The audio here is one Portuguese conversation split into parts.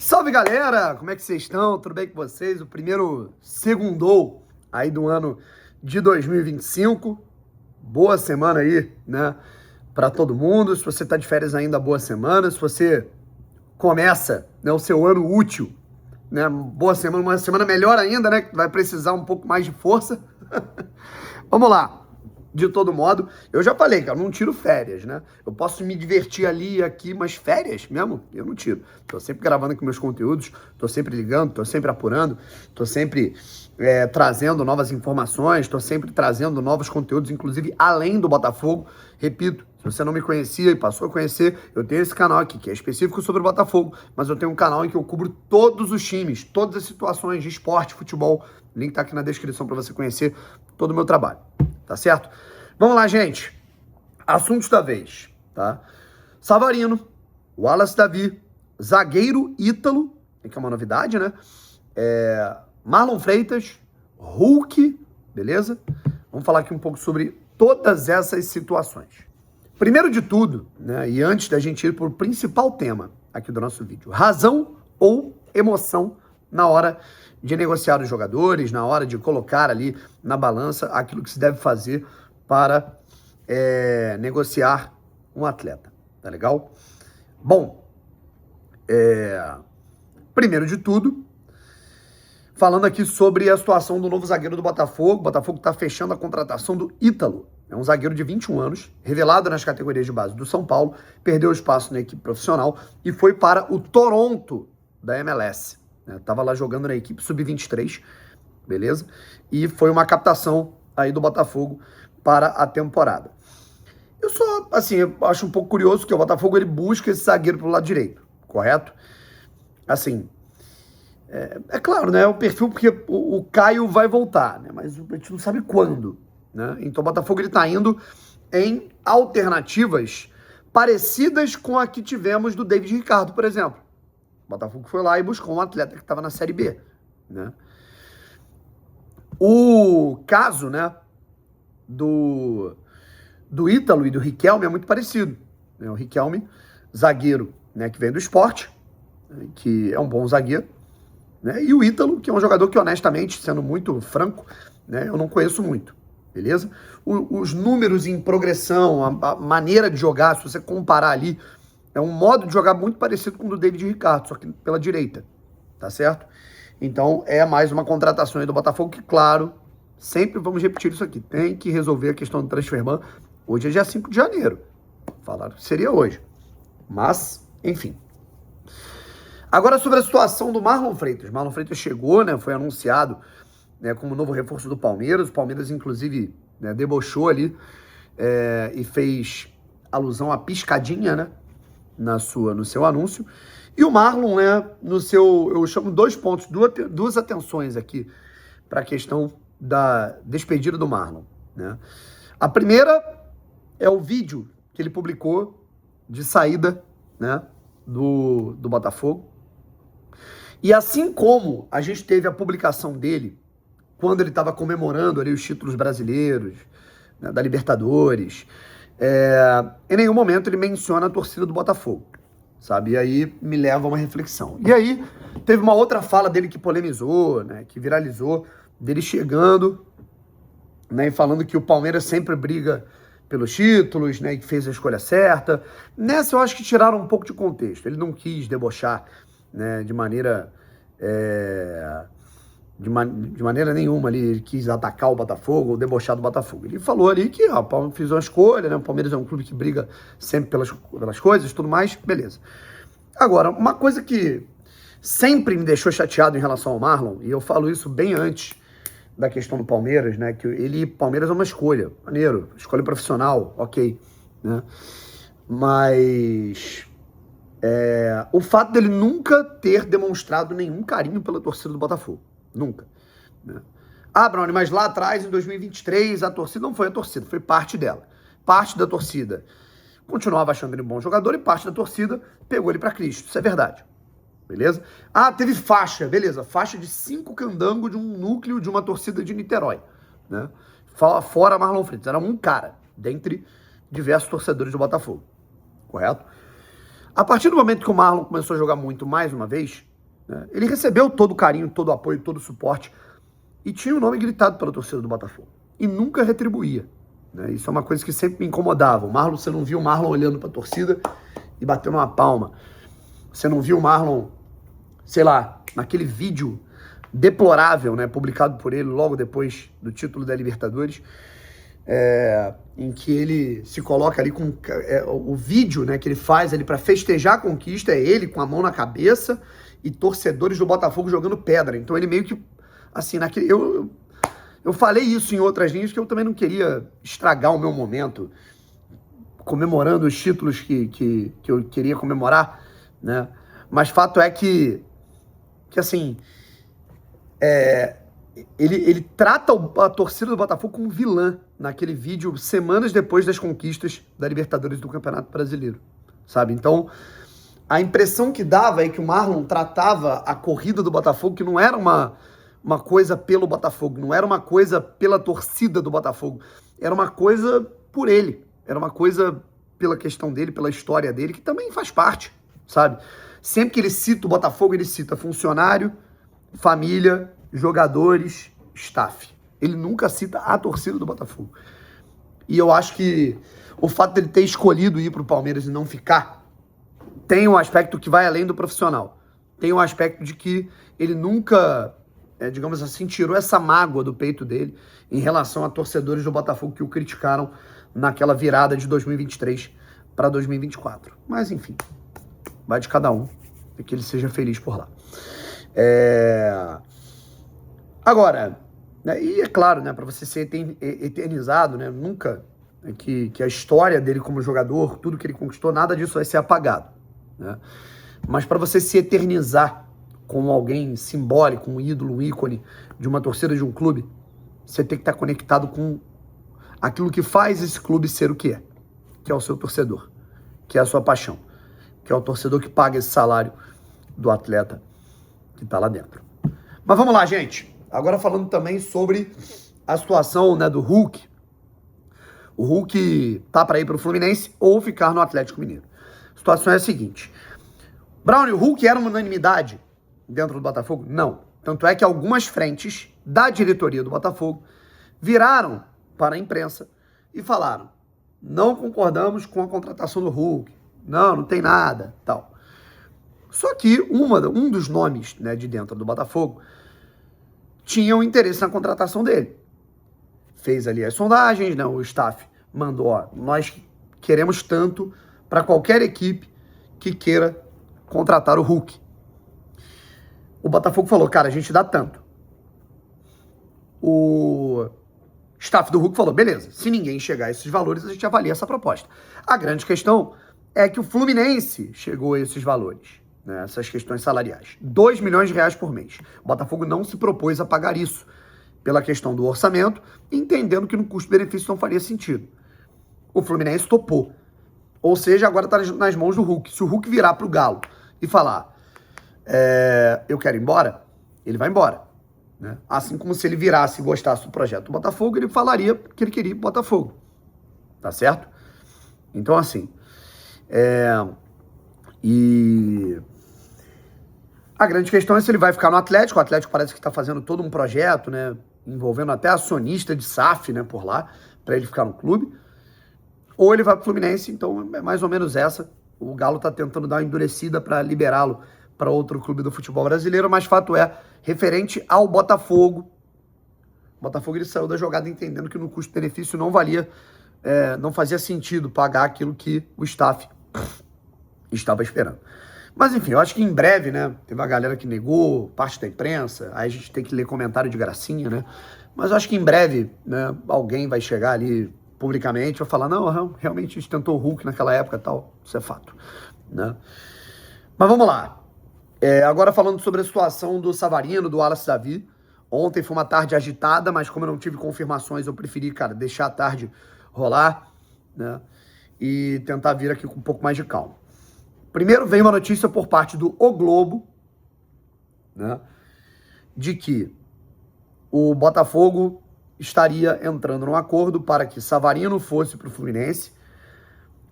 Salve, galera! Como é que vocês estão? Tudo bem com vocês? O primeiro segundou aí do ano de 2025. Boa semana aí, né? Para todo mundo. Se você tá de férias ainda, boa semana. Se você começa, né, o seu ano útil, né? Boa semana, uma semana melhor ainda, né? Que vai precisar um pouco mais de força. Vamos lá. De todo modo, eu já falei que eu não tiro férias, né? Eu posso me divertir ali e aqui, mas férias mesmo, eu não tiro. Tô sempre gravando aqui meus conteúdos, tô sempre ligando, tô sempre apurando, tô sempre trazendo novas informações, tô sempre trazendo novos conteúdos, inclusive além do Botafogo. Repito, se você não me conhecia e passou a conhecer, eu tenho esse canal aqui, que é específico sobre o Botafogo, mas eu tenho um canal em que eu cubro todos os times, todas as situações de esporte, futebol. O link tá aqui na descrição para você conhecer todo o meu trabalho. Tá certo? Vamos lá, gente. Assuntos da vez, tá? Savarino, Wallace Davi, zagueiro Ítalo, que é uma novidade, né? Marlon Freitas, Hulk, beleza? Vamos falar aqui um pouco sobre todas essas situações. Primeiro de tudo, né, e antes da gente ir para o principal tema aqui do nosso vídeo, razão ou emoção na hora de negociar os jogadores, na hora de colocar ali na balança aquilo que se deve fazer para negociar um atleta, tá legal? Bom, primeiro de tudo, falando aqui sobre a situação do novo zagueiro do Botafogo. O Botafogo está fechando a contratação do Ítalo. É um zagueiro de 21 anos, revelado nas categorias de base do São Paulo, perdeu espaço na equipe profissional e foi para o Toronto da MLS. Tava lá jogando na equipe sub-23, beleza? E foi uma captação aí do Botafogo para a temporada. Eu só, assim, eu acho um pouco curioso que o Botafogo ele busca esse zagueiro pro lado direito, correto? Assim, é claro, né? O perfil, porque o Caio vai voltar, né? Mas a gente não sabe quando, né? Então o Botafogo ele tá indo em alternativas parecidas com a que tivemos do David Ricardo, por exemplo. O Botafogo foi lá e buscou um atleta que estava na Série B, né? O caso, né, do Ítalo e do Riquelme é muito parecido, né? O Riquelme, zagueiro, né, que vem do Sport, né, que é um bom zagueiro, né? E o Ítalo, que é um jogador que, honestamente, sendo muito franco, né, eu não conheço muito, beleza? Os números em progressão, a maneira de jogar, se você comparar ali, é um modo de jogar muito parecido com o do David Ricardo, só que pela direita, tá certo? Então, é mais uma contratação aí do Botafogo que, claro, sempre vamos repetir isso aqui, tem que resolver a questão do transferban. Hoje é dia 5 de janeiro, falaram que seria hoje, mas, enfim. Agora, sobre a situação do Marlon Freitas. Marlon Freitas chegou, né, foi anunciado, né, como novo reforço do Palmeiras. O Palmeiras, inclusive, né, debochou ali e fez alusão à piscadinha, né, no seu anúncio. E o Marlon, né, eu chamo dois pontos, duas atenções aqui para a questão da despedida do Marlon, né? A primeira é o vídeo que ele publicou de saída, né, do Botafogo. E assim como a gente teve a publicação dele quando ele estava comemorando ali os títulos brasileiros, né, da Libertadores, em nenhum momento ele menciona a torcida do Botafogo, sabe? E aí me leva a uma reflexão. E aí teve uma outra fala dele que polemizou, né, que viralizou, dele chegando, né, e falando que o Palmeiras sempre briga pelos títulos, né, e que fez a escolha certa. Nessa eu acho que tiraram um pouco de contexto. Ele não quis debochar, né, de maneira de maneira nenhuma ali, ele quis atacar o Botafogo ou debochar do Botafogo. Ele falou ali que o Palmeiras fez uma escolha, né? O Palmeiras é um clube que briga sempre pelas coisas, tudo mais, beleza. Agora, uma coisa que sempre me deixou chateado em relação ao Marlon, e eu falo isso bem antes da questão do Palmeiras, né? Que Palmeiras é uma escolha, maneiro, escolha profissional, ok, né? Mas o fato dele nunca ter demonstrado nenhum carinho pela torcida do Botafogo. Nunca, né? Brownie, mas lá atrás, em 2023, a torcida não foi a torcida, foi parte dela. Parte da torcida continuava achando ele um bom jogador e parte da torcida pegou ele para Cristo. Isso é verdade, beleza? Teve faixa, beleza. Faixa de 5 candangos de um núcleo de uma torcida de Niterói, né? Fora Marlon Freitas, era um cara dentre diversos torcedores do Botafogo, correto? A partir do momento que o Marlon começou a jogar muito mais uma vez, né? Ele recebeu todo o carinho, todo o apoio, todo o suporte e tinha o nome gritado pela torcida do Botafogo. E nunca retribuía, né? Isso é uma coisa que sempre me incomodava. O Marlon, você não viu o Marlon olhando para a torcida e batendo uma palma. Você não viu o Marlon, sei lá, naquele vídeo deplorável, né, publicado por ele logo depois do título da Libertadores, em que ele se coloca ali com o vídeo, né, que ele faz ali para festejar a conquista, é ele com a mão na cabeça e torcedores do Botafogo jogando pedra. Então ele meio que, assim, eu falei isso em outras linhas, que eu também não queria estragar o meu momento comemorando os títulos que eu queria comemorar, né? Mas fato é que assim, ele trata a torcida do Botafogo como vilã naquele vídeo, semanas depois das conquistas da Libertadores do Campeonato Brasileiro, sabe? Então, a impressão que dava é que o Marlon tratava a corrida do Botafogo, que não era uma coisa pelo Botafogo, não era uma coisa pela torcida do Botafogo, era uma coisa por ele, era uma coisa pela questão dele, pela história dele, que também faz parte, sabe? Sempre que ele cita o Botafogo, ele cita funcionário, família, jogadores, staff. Ele nunca cita a torcida do Botafogo. E eu acho que o fato dele ter escolhido ir para o Palmeiras e não ficar tem um aspecto que vai além do profissional. Tem um aspecto de que ele nunca, digamos assim, tirou essa mágoa do peito dele em relação a torcedores do Botafogo que o criticaram naquela virada de 2023 para 2024. Mas, enfim, vai de cada um e que ele seja feliz por lá. Agora, né, e é claro, né, para você ser eternizado, né, nunca que a história dele como jogador, tudo que ele conquistou, nada disso vai ser apagado, né? Mas para você se eternizar como alguém simbólico, um ídolo, um ícone de uma torcida de um clube, você tem que estar conectado com aquilo que faz esse clube ser o que é o seu torcedor, que é a sua paixão, que é o torcedor que paga esse salário do atleta que está lá dentro. Mas vamos lá, gente. Agora falando também sobre a situação, né, do Hulk. O Hulk tá para ir para o Fluminense ou ficar no Atlético Mineiro. A situação é a seguinte. Brown e o Hulk eram uma unanimidade dentro do Botafogo? Não. Tanto é que algumas frentes da diretoria do Botafogo viraram para a imprensa e falaram: não concordamos com a contratação do Hulk. Não tem nada, tal. Só que um dos nomes, né, de dentro do Botafogo tinha um interesse na contratação dele. Fez ali as sondagens, né, o staff mandou: ó, nós queremos tanto para qualquer equipe que queira contratar o Hulk. O Botafogo falou: cara, a gente dá tanto. O staff do Hulk falou: beleza, se ninguém chegar a esses valores, a gente avalia essa proposta. A grande questão é que o Fluminense chegou a esses valores, né, essas questões salariais. 2 milhões de reais por mês. O Botafogo não se propôs a pagar isso pela questão do orçamento, entendendo que no custo-benefício não faria sentido. O Fluminense topou. Ou seja, agora está nas mãos do Hulk. Se o Hulk virar para o Galo e falar: eu quero ir embora, ele vai embora, né? Assim como se ele virasse e gostasse do projeto do Botafogo, ele falaria que ele queria ir pro Botafogo. Tá certo? Então, assim, e a grande questão é se ele vai ficar no Atlético. O Atlético parece que está fazendo todo um projeto, né, envolvendo até acionista de SAF, né, por lá, para ele ficar no clube. Ou ele vai pro Fluminense. Então é mais ou menos essa. O Galo tá tentando dar uma endurecida para liberá-lo para outro clube do futebol brasileiro, mas fato é, referente ao Botafogo, o Botafogo ele saiu da jogada entendendo que no custo-benefício não valia, não fazia sentido pagar aquilo que o staff estava esperando. Mas enfim, eu acho que em breve, né, teve uma galera que negou, parte da imprensa, aí a gente tem que ler comentário de gracinha, né, mas eu acho que em breve, né, alguém vai chegar ali publicamente e vai falar: não, realmente a gente tentou o Hulk naquela época e tal, isso é fato, né. Mas vamos lá. Agora falando sobre a situação do Savarino, do Wallace Davi. Ontem foi uma tarde agitada, mas como eu não tive confirmações, eu preferi, cara, deixar a tarde rolar, né, e tentar vir aqui com um pouco mais de calma. Primeiro veio uma notícia por parte do O Globo, né, de que o Botafogo estaria entrando num acordo para que Savarino fosse para o Fluminense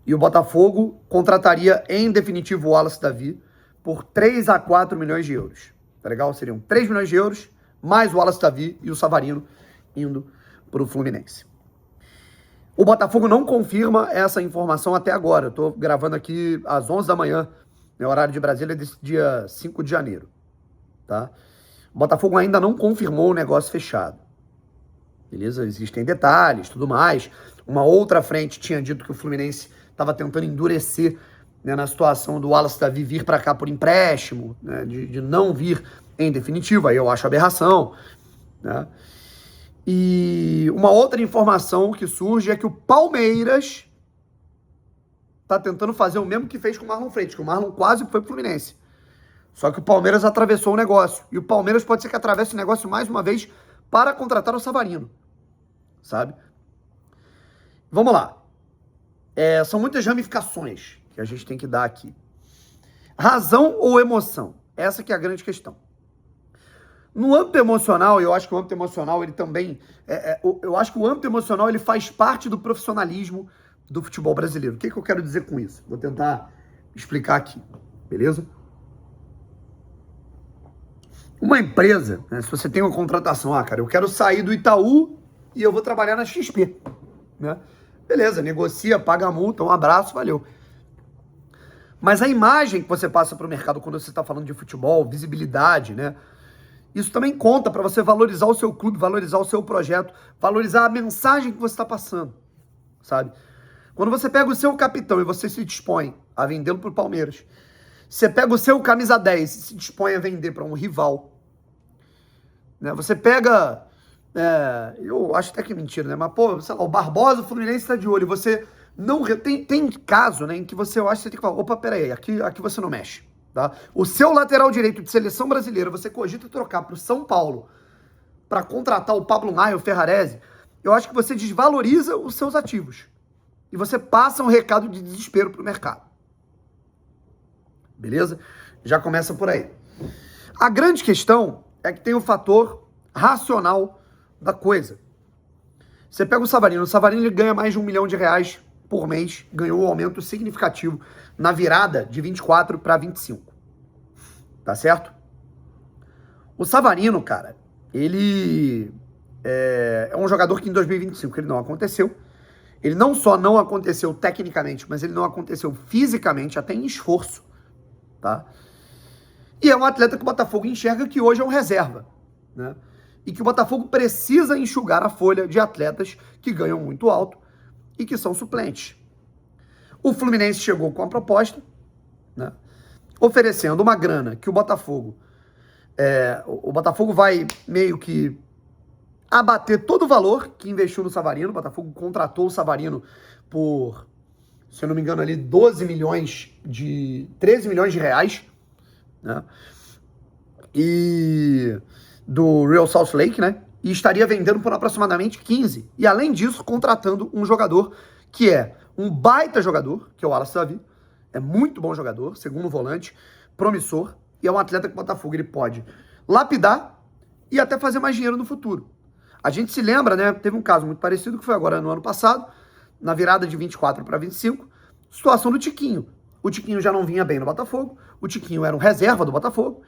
e o Botafogo contrataria em definitivo o Wallace Davi por 3 a 4 milhões de euros. Tá legal? Seriam 3 milhões de euros, mais o Wallace Davi e o Savarino indo para o Fluminense. O Botafogo não confirma essa informação até agora. Eu tô gravando aqui às 11 da manhã, no horário de Brasília, desse dia 5 de janeiro. Tá? O Botafogo ainda não confirmou o negócio fechado. Beleza? Existem detalhes, tudo mais. Uma outra frente tinha dito que o Fluminense estava tentando endurecer, né, na situação do Wallace Davi vir para cá por empréstimo, né, de não vir em definitivo. Aí eu acho aberração, né? E uma outra informação que surge é que o Palmeiras tá tentando fazer o mesmo que fez com o Marlon Freitas, que o Marlon quase foi pro Fluminense. Só que o Palmeiras atravessou o negócio. E o Palmeiras pode ser que atravesse o negócio mais uma vez para contratar o Savarino, sabe? Vamos lá. São muitas ramificações que a gente tem que dar aqui. Razão ou emoção? Essa que é a grande questão. No âmbito emocional, eu acho que o âmbito emocional, ele também... eu acho que o âmbito emocional, ele faz parte do profissionalismo do futebol brasileiro. O que eu quero dizer com isso? Vou tentar explicar aqui, beleza? Uma empresa, né, se você tem uma contratação, cara, eu quero sair do Itaú e eu vou trabalhar na XP, né? Beleza, negocia, paga a multa, um abraço, valeu. Mas a imagem que você passa para o mercado quando você está falando de futebol, visibilidade, né? Isso também conta para você valorizar o seu clube, valorizar o seu projeto, valorizar a mensagem que você está passando, sabe? Quando você pega o seu capitão e você se dispõe a vendê-lo para o Palmeiras, você pega o seu camisa 10 e se dispõe a vender para um rival, né? Você pega... eu acho até que é mentira, né? Mas, pô, sei lá, o Barbosa, o Fluminense está de olho e você não... Tem caso, né, em que você, eu acho que você tem que falar, opa, peraí, aqui você não mexe. Tá? O seu lateral direito de seleção brasileira, você cogita trocar para o São Paulo para contratar o Pablo Maia, o Ferrarese, eu acho que você desvaloriza os seus ativos. E você passa um recado de desespero para o mercado. Beleza? Já começa por aí. A grande questão é que tem o fator racional da coisa. Você pega o Savarino ele ganha mais de R$1 milhão por mês, ganhou um aumento significativo na virada de 24 para 25. Tá certo? O Savarino, cara, ele é um jogador que em 2025 ele não aconteceu. Ele não só não aconteceu tecnicamente, mas ele não aconteceu fisicamente, até em esforço, tá? E é um atleta que o Botafogo enxerga que hoje é um reserva, né? E que o Botafogo precisa enxugar a folha de atletas que ganham muito alto e que são suplentes. O Fluminense chegou com a proposta, né, oferecendo uma grana que o Botafogo vai meio que abater todo o valor que investiu no Savarino. O Botafogo contratou o Savarino por, se eu não me engano, ali 13 milhões de reais, né, e do Real Salt Lake, né? E estaria vendendo por aproximadamente 15. E além disso, contratando um jogador que é um baita jogador, que é o Wallace Davi. É muito bom jogador, segundo volante, promissor. E é um atleta que o Botafogo ele pode lapidar e até fazer mais dinheiro no futuro. A gente se lembra, né? Teve um caso muito parecido que foi agora no ano passado, na virada de 24 para 25, situação do Tiquinho. O Tiquinho já não vinha bem no Botafogo, o Tiquinho era um reserva do Botafogo,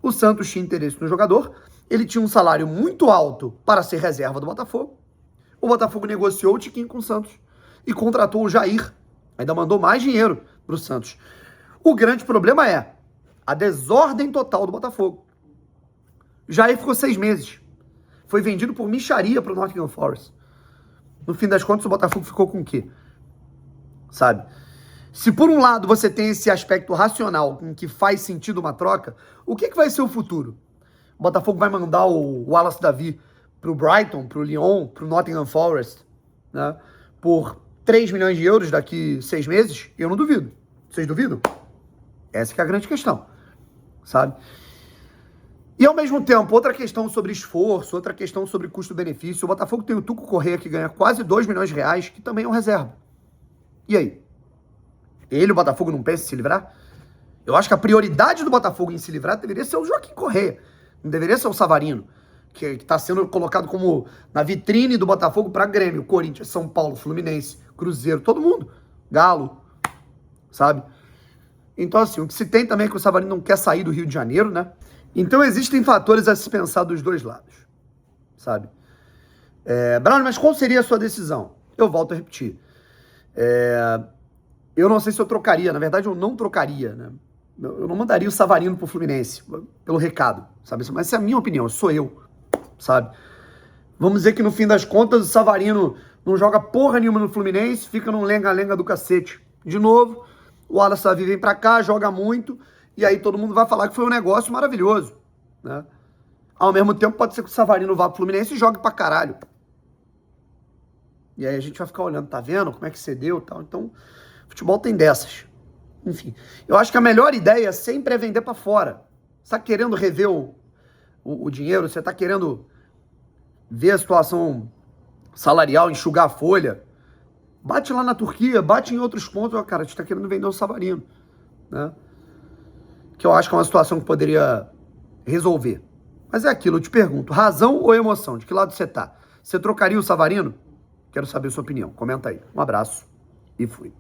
o Santos tinha interesse no jogador, ele tinha um salário muito alto para ser reserva do Botafogo, o Botafogo negociou o Tiquinho com o Santos e contratou o Jair, ainda mandou mais dinheiro para o Santos. O grande problema é a desordem total do Botafogo. Jair ficou 6 meses, foi vendido por mixaria para o Nottingham Forest. No fim das contas, o Botafogo ficou com o quê? Sabe? Se por um lado você tem esse aspecto racional em que faz sentido uma troca, o que vai ser o futuro? O Botafogo vai mandar o Wallace Davi pro Brighton, pro Lyon, pro Nottingham Forest, né, por 3 milhões de euros daqui 6 meses? Eu não duvido. Vocês duvidam? Essa que é a grande questão, sabe? E ao mesmo tempo, outra questão sobre esforço, outra questão sobre custo-benefício. O Botafogo tem o Tuco Corrêa, que ganha quase 2 milhões de reais, que também é um reserva. E aí? Ele, o Botafogo, não pensa em se livrar? Eu acho que a prioridade do Botafogo em se livrar deveria ser o Joaquim Corrêa. Não deveria ser o Savarino, que está sendo colocado como na vitrine do Botafogo para Grêmio, Corinthians, São Paulo, Fluminense, Cruzeiro, todo mundo. Galo, sabe? Então, assim, o que se tem também é que o Savarino não quer sair do Rio de Janeiro, né? Então, existem fatores a se pensar dos dois lados, sabe? Brown, mas qual seria a sua decisão? Eu volto a repetir. Eu não sei se eu trocaria, na verdade, eu não trocaria, né? Eu não mandaria o Savarino pro Fluminense, pelo recado, sabe? Mas essa é a minha opinião, sou eu, sabe? Vamos dizer que no fim das contas o Savarino não joga porra nenhuma no Fluminense, fica num lenga-lenga do cacete. De novo, o Wallace Davi vem pra cá, joga muito, e aí todo mundo vai falar que foi um negócio maravilhoso, né? Ao mesmo tempo, pode ser que o Savarino vá pro Fluminense e jogue pra caralho. E aí a gente vai ficar olhando, tá vendo como é que cedeu e tal. Então, futebol tem dessas. Enfim, eu acho que a melhor ideia sempre é vender pra fora. Você tá querendo rever o dinheiro, você tá querendo ver a situação salarial, enxugar a folha, bate lá na Turquia, bate em outros pontos. Ó, cara, a gente tá querendo vender o Savarino, né? Que eu acho que é uma situação que poderia resolver. Mas é aquilo, eu te pergunto, razão ou emoção? De que lado você tá? Você trocaria o Savarino? Quero saber a sua opinião. Comenta aí. Um abraço e fui.